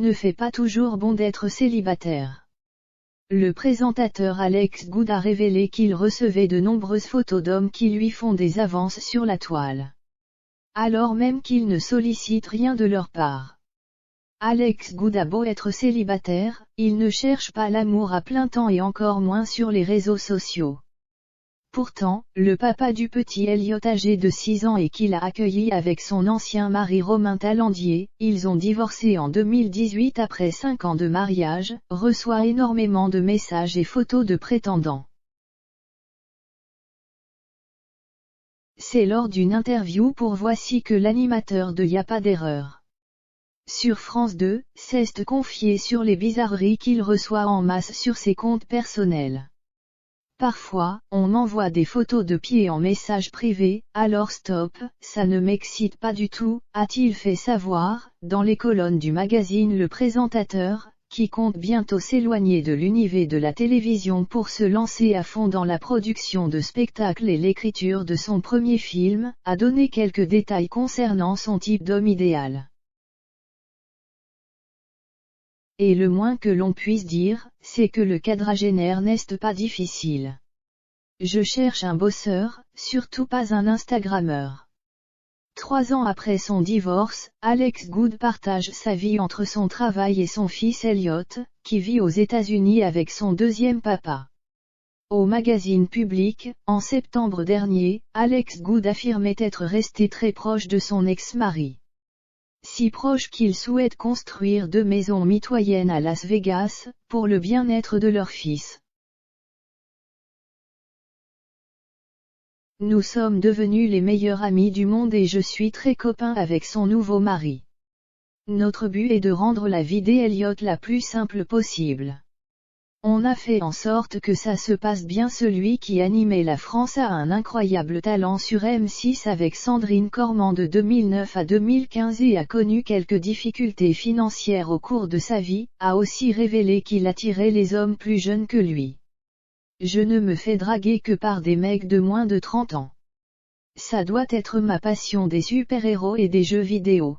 ne fait pas toujours bon d'être célibataire. Le présentateur Alex Good a révélé qu'il recevait de nombreuses photos d'hommes qui lui font des avances sur la toile, alors même qu'il ne sollicite rien de leur part. Alex Good a beau être célibataire, il ne cherche pas l'amour à plein temps et encore moins sur les réseaux sociaux. Pourtant, le papa du petit Elliot âgé de 6 ans et qu'il a accueilli avec son ancien mari Romain Talandier, ils ont divorcé en 2018 après 5 ans de mariage, reçoit énormément de messages et photos de prétendants. C'est lors d'une interview pour Voici que l'animateur de Y a pas d'erreur sur France 2, s'est confié sur les bizarreries qu'il reçoit en masse sur ses comptes personnels. Parfois, on m'envoie des photos de pieds en message privé, alors stop, ça ne m'excite pas du tout, a-t-il fait savoir, dans les colonnes du magazine Le Présentateur, qui compte bientôt s'éloigner de l'univers de la télévision pour se lancer à fond dans la production de spectacles et l'écriture de son premier film, a donné quelques détails concernant son type d'homme idéal. Et le moins que l'on puisse dire, c'est que le quadragénaire n'est pas difficile. Je cherche un bosseur, surtout pas un Instagrammeur. 3 ans après son divorce, Alex Good partage sa vie entre son travail et son fils Elliot, qui vit aux États-Unis avec son deuxième papa. Au magazine Public, en septembre dernier, Alex Good affirmait être resté très proche de son ex-mari. Si proche qu'il souhaite construire 2 maisons mitoyennes à Las Vegas, pour le bien-être de leur fils. Nous sommes devenus les meilleurs amis du monde et je suis très copain avec son nouveau mari. Notre but est de rendre la vie d'Elliot la plus simple possible. On a fait en sorte que ça se passe bien. Celui qui animait la France a un incroyable talent sur M6 avec Sandrine Cormand de 2009 à 2015 et a connu quelques difficultés financières au cours de sa vie, a aussi révélé qu'il attirait les hommes plus jeunes que lui. Je ne me fais draguer que par des mecs de moins de 30 ans. Ça doit être ma passion des super-héros et des jeux vidéo.